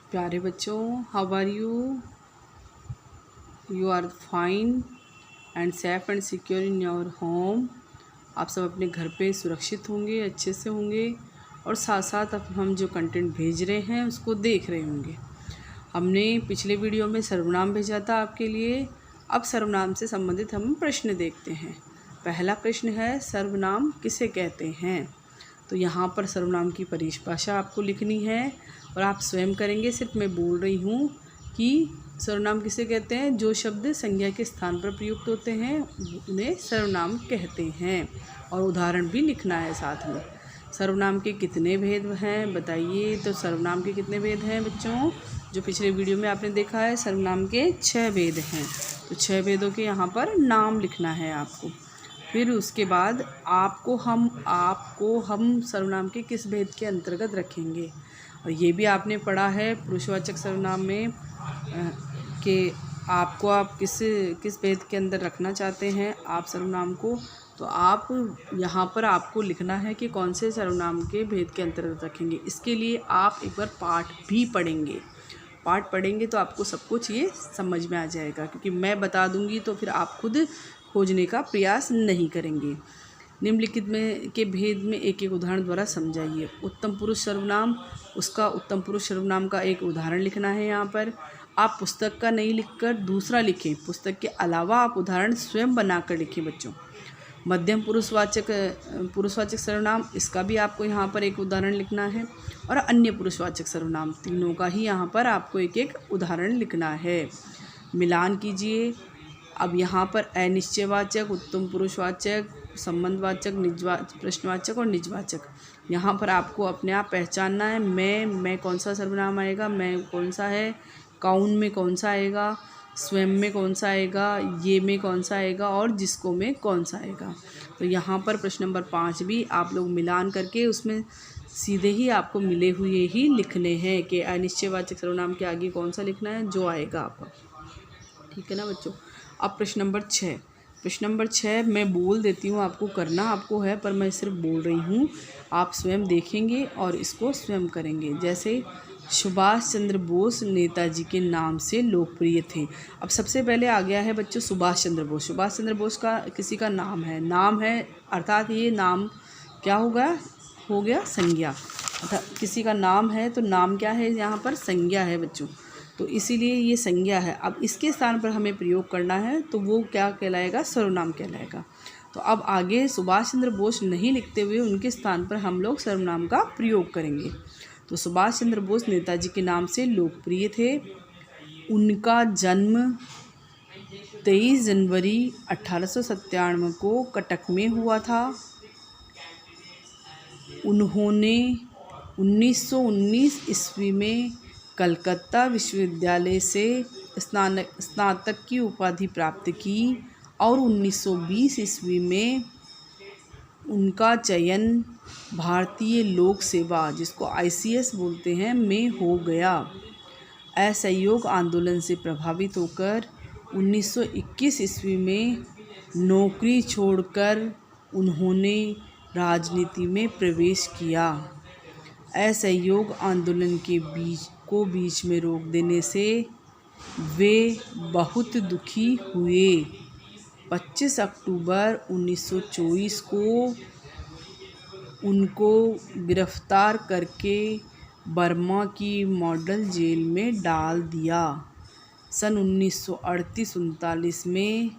प्यारे बच्चों, how are you? You are fine and safe and secure in your home. आप सब अपने घर पे सुरक्षित होंगे, अच्छे से होंगे और साथ साथ अब हम जो कंटेंट भेज रहे हैं उसको देख रहे होंगे। हमने पिछले वीडियो में सर्वनाम भेजा था आपके लिए। अब सर्वनाम से संबंधित हम प्रश्न देखते हैं। पहला प्रश्न है, सर्वनाम किसे कहते हैं? तो यहाँ पर सर्वनाम की परिभाषा आपको लिखनी है और आप स्वयं करेंगे। सिर्फ मैं बोल रही हूँ कि सर्वनाम किसे कहते हैं। जो शब्द संज्ञा के स्थान पर प्रयुक्त होते हैं उन्हें सर्वनाम कहते हैं और उदाहरण भी लिखना है साथ में। सर्वनाम के कितने भेद हैं बताइए। तो सर्वनाम के कितने भेद हैं बच्चों? जो पिछले वीडियो में आपने देखा है, सर्वनाम के 6 भेद हैं। तो 6 भेदों के यहाँ पर नाम लिखना है आपको। फिर उसके बाद आपको हम सर्वनाम के किस भेद के अंतर्गत रखेंगे। और ये भी आपने पढ़ा है पुरुषवाचक सर्वनाम में कि आप किस भेद के अंदर रखना चाहते हैं आप सर्वनाम को। तो आप यहाँ पर आपको लिखना है कि कौन से सर्वनाम के भेद के अंतर्गत रखेंगे। इसके लिए आप एक बार पाठ भी पढ़ेंगे। पाठ पढ़ेंगे तो आपको सब कुछ ये समझ में आ जाएगा, क्योंकि मैं बता दूंगी तो फिर आप खुद खोजने का प्रयास नहीं करेंगे। निम्नलिखित में के भेद में एक एक उदाहरण द्वारा समझाइए। उत्तम पुरुष सर्वनाम, उसका उत्तम पुरुष सर्वनाम का एक उदाहरण लिखना है। यहाँ पर आप पुस्तक का नहीं लिखकर दूसरा लिखें। पुस्तक के अलावा आप उदाहरण स्वयं बनाकर लिखें बच्चों। मध्यम पुरुषवाचक सर्वनाम, इसका भी आपको यहाँ पर एक उदाहरण लिखना है। और अन्य पुरुषवाचक सर्वनाम, तीनों का ही यहाँ पर आपको एक एक उदाहरण लिखना है। मिलान कीजिए। अब यहाँ पर अनिश्चयवाचक, उत्तम पुरुषवाचक, संबंधवाचक, प्रश्नवाचक और निजवाचक, यहाँ पर आपको अपने आप पहचानना है। मैं कौन सा सर्वनाम आएगा, मैं कौन सा है, काउन में कौन सा आएगा, स्वयं में कौन सा आएगा, ये में कौन सा आएगा और जिसको में कौन सा आएगा। तो यहाँ पर प्रश्न नंबर 5 भी आप लोग मिलान करके उसमें सीधे ही आपको मिले हुए ही लिखने हैं कि अनिश्चयवाचक सर्वनाम के आगे कौन सा लिखना है जो आएगा आपका। ठीक है ना बच्चों। अब प्रश्न नंबर 6 मैं बोल देती हूँ, आपको करना आपको है, पर मैं सिर्फ बोल रही हूँ। आप स्वयं देखेंगे और इसको स्वयं करेंगे। जैसे सुभाष चंद्र बोस नेताजी के नाम से लोकप्रिय थे। अब सबसे पहले आ गया है बच्चों सुभाष चंद्र बोस। सुभाष चंद्र बोस का किसी का नाम है, अर्थात ये नाम क्या हो गया संज्ञा। अर्थात किसी का नाम है तो नाम क्या है, यहाँ पर संज्ञा है बच्चों। तो इसीलिए ये संज्ञा है। अब इसके स्थान पर हमें प्रयोग करना है तो वो क्या कहलाएगा, सर्वनाम कहलाएगा। तो अब आगे सुभाष चंद्र बोस नहीं लिखते हुए उनके स्थान पर हम लोग सर्वनाम का प्रयोग करेंगे। तो सुभाष चंद्र बोस नेताजी के नाम से लोकप्रिय थे। उनका जन्म 23 जनवरी 1897 को कटक में हुआ था। उन्होंने 1919 ईस्वी में कलकत्ता विश्वविद्यालय से स्नातक की उपाधि प्राप्त की और 1920 ईस्वी में उनका चयन भारतीय लोक सेवा, जिसको ICS बोलते हैं, में हो गया। असहयोग आंदोलन से प्रभावित होकर 1921 ईस्वी में नौकरी छोड़कर उन्होंने राजनीति में प्रवेश किया। असहयोग आंदोलन के बीच में रोक देने से वे बहुत दुखी हुए। 25 अक्टूबर 1924 को उनको गिरफ्तार करके बर्मा की मॉडल जेल में डाल दिया। सन 1938-39 में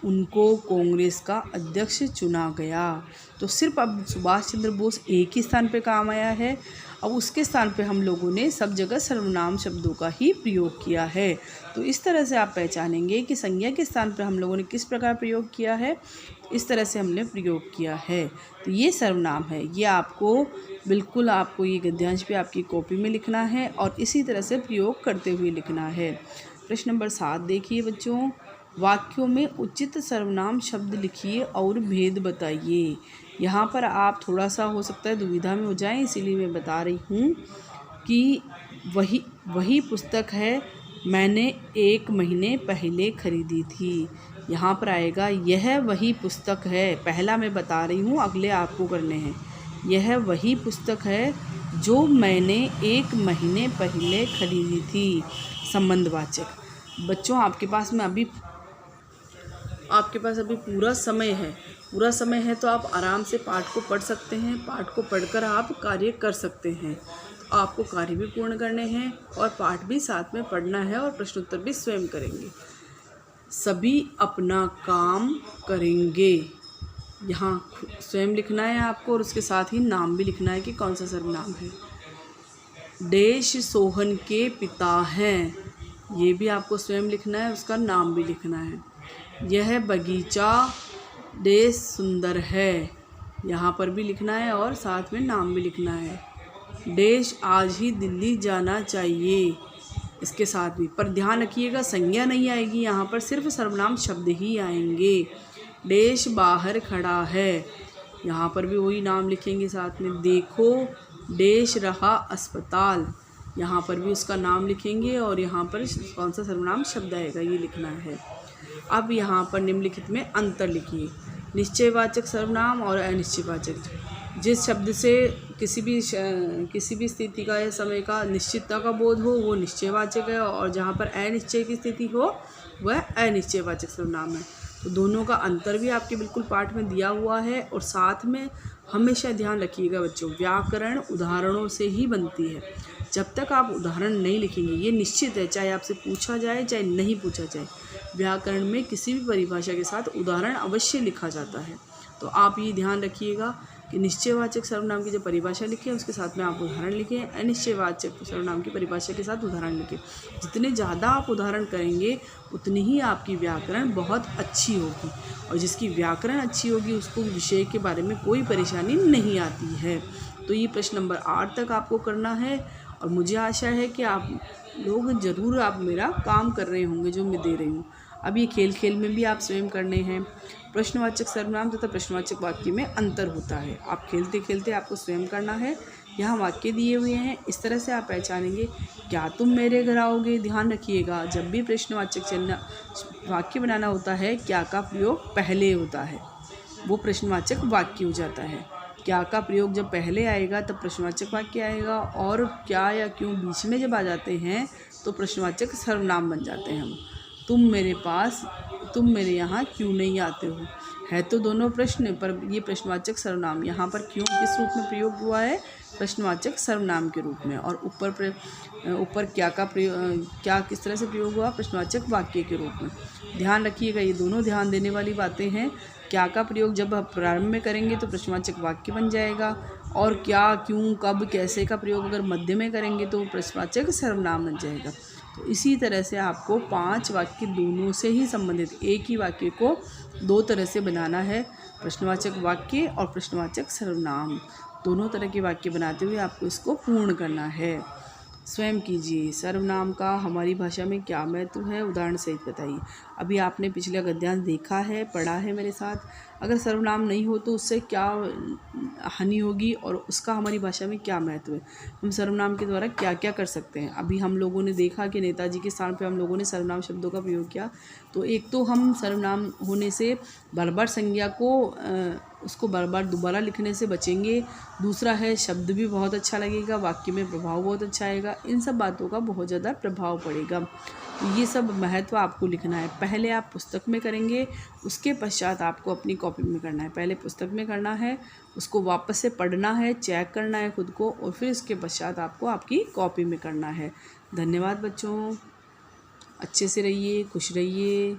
उनको कांग्रेस का अध्यक्ष चुना गया। तो सिर्फ अब सुभाष चंद्र बोस एक ही स्थान पे काम आया है। अब उसके स्थान पे हम लोगों ने सब जगह सर्वनाम शब्दों का ही प्रयोग किया है। तो इस तरह से आप पहचानेंगे कि संज्ञा के स्थान पर हम लोगों ने किस प्रकार प्रयोग किया है। इस तरह से हमने प्रयोग किया है। तो ये सर्वनाम है। ये आपको ये गद्यांश भी आपकी कॉपी में लिखना है और इसी तरह से प्रयोग करते हुए लिखना है। प्रश्न नंबर 7 देखिए बच्चों। वाक्यों में उचित सर्वनाम शब्द लिखिए और भेद बताइए। यहाँ पर आप थोड़ा सा हो सकता है दुविधा में हो जाएं, इसीलिए मैं बता रही हूँ कि वही पुस्तक है मैंने 1 महीने पहले ख़रीदी थी। यहाँ पर आएगा यह वही पुस्तक है। पहला मैं बता रही हूँ, अगले आपको करने हैं। यह वही पुस्तक है जो मैंने 1 महीने पहले खरीदी थी। संबंधवाचक। बच्चों आपके पास अभी पूरा समय है तो आप आराम से पाठ को पढ़ सकते हैं। पाठ को पढ़कर आप कार्य कर सकते हैं। तो आपको कार्य भी पूर्ण करने हैं और पाठ भी साथ में पढ़ना है और प्रश्नोत्तर भी स्वयं करेंगे। सभी अपना काम करेंगे। यहाँ स्वयं लिखना है आपको और उसके साथ ही नाम भी लिखना है कि कौन सा सर्वनाम है। देश सोहन के पिता हैं, ये भी आपको स्वयं लिखना है, उसका नाम भी लिखना है। यह बगीचा देश सुंदर है, यहाँ पर भी लिखना है और साथ में नाम भी लिखना है। देश आज ही दिल्ली जाना चाहिए, इसके साथ भी, पर ध्यान रखिएगा संज्ञा नहीं आएगी, यहाँ पर सिर्फ सर्वनाम शब्द ही आएंगे। देश बाहर खड़ा है, यहाँ पर भी वही नाम लिखेंगे साथ में। देखो देश रहा अस्पताल, यहाँ पर भी उसका नाम लिखेंगे और यहाँ पर कौन सा सर्वनाम शब्द आएगा ये लिखना है। अब यहाँ पर निम्नलिखित में अंतर लिखिए। निश्चयवाचक सर्वनाम और अनिश्चयवाचक। जिस शब्द से किसी भी स्थिति का या समय का निश्चितता का बोध हो वो निश्चयवाचक है, और जहाँ पर अनिश्चय की स्थिति हो वह अनिश्चयवाचक सर्वनाम है। तो दोनों का अंतर भी आपके बिल्कुल पाठ में दिया हुआ है। और साथ में हमेशा ध्यान रखिएगा बच्चों, व्याकरण उदाहरणों से ही बनती है। जब तक आप उदाहरण नहीं लिखेंगे, ये निश्चित है, चाहे आपसे पूछा जाए चाहे नहीं पूछा जाए, व्याकरण में किसी भी परिभाषा के साथ उदाहरण अवश्य लिखा जाता है। तो आप ये ध्यान रखिएगा कि निश्चयवाचक सर्वनाम की जो परिभाषा लिखें उसके साथ में आप उदाहरण लिखें, अनिश्चयवाचक सर्वनाम की परिभाषा के साथ उदाहरण लिखें। जितने ज़्यादा आप उदाहरण करेंगे उतनी ही आपकी व्याकरण बहुत अच्छी होगी, और जिसकी व्याकरण अच्छी होगी उसको विषय के बारे में कोई परेशानी नहीं आती है। तो ये प्रश्न नंबर 8 तक आपको करना है, और मुझे आशा है कि आप लोग ज़रूर आप मेरा काम कर रहे होंगे जो मैं दे रही हूँ। अब ये खेल खेल में भी आप स्वयं करने हैं। प्रश्नवाचक सर्वनाम तथा प्रश्नवाचक वाक्य में अंतर होता है, आप खेलते खेलते आपको स्वयं करना है। यहाँ वाक्य दिए हुए हैं, इस तरह से आप पहचानेंगे। क्या तुम मेरे घर आओगे? ध्यान रखिएगा, जब भी प्रश्नवाचक वाक्य बनाना होता है, क्या का प्रयोग पहले होता है, वो प्रश्नवाचक वाक्य हो जाता है। क्या का प्रयोग जब पहले आएगा तब प्रश्नवाचक वाक्य आएगा, और क्या या क्यों बीच में जब आ जाते हैं तो प्रश्नवाचक सर्वनाम बन जाते हैं। हम तुम मेरे यहाँ क्यों नहीं आते हो, है तो दोनों प्रश्न, पर ये प्रश्नवाचक सर्वनाम यहाँ पर क्यों किस रूप में प्रयोग हुआ है? प्रश्नवाचक सर्वनाम के रूप में। और ऊपर क्या किस तरह से प्रयोग हुआ? प्रश्नवाचक वाक्य के रूप में। ध्यान रखिएगा, ये दोनों ध्यान देने वाली बातें हैं। क्या का प्रयोग जब आप प्रारंभ में करेंगे तो प्रश्नवाचक वाक्य बन जाएगा, और क्या, क्यों, कब, कैसे का प्रयोग अगर मध्य में करेंगे तो प्रश्नवाचक सर्वनाम बन जाएगा। तो इसी तरह से आपको 5 वाक्य दोनों से ही संबंधित, एक ही वाक्य को 2 तरह से बनाना है, प्रश्नवाचक वाक्य और प्रश्नवाचक सर्वनाम। दोनों तरह के वाक्य बनाते हुए आपको इसको पूर्ण करना है। स्वयं कीजिए। सर्वनाम का हमारी भाषा में क्या महत्व है, उदाहरण सहित बताइए। अभी आपने पिछला गद्यांश देखा है, पढ़ा है मेरे साथ। अगर सर्वनाम नहीं हो तो उससे क्या हानि होगी और उसका हमारी भाषा में क्या महत्व है, हम सर्वनाम के द्वारा क्या क्या कर सकते हैं। अभी हम लोगों ने देखा कि नेताजी के स्थान पर हम लोगों ने सर्वनाम शब्दों का प्रयोग किया। तो एक तो हम सर्वनाम होने से बार बार संज्ञा को उसको बार बार दोबारा लिखने से बचेंगे। दूसरा है शब्द भी बहुत अच्छा लगेगा, वाक्य में प्रभाव बहुत अच्छा आएगा, इन सब बातों का बहुत ज़्यादा प्रभाव पड़ेगा। तो ये सब महत्व आपको लिखना है। पहले आप पुस्तक में करेंगे, उसके पश्चात आपको अपनी कॉपी में करना है। पहले पुस्तक में करना है, उसको वापस से पढ़ना है, चेक करना है खुद को, और फिर इसके पश्चात आपको आपकी कॉपी में करना है। धन्यवाद बच्चों, अच्छे से रहिए, खुश रहिए।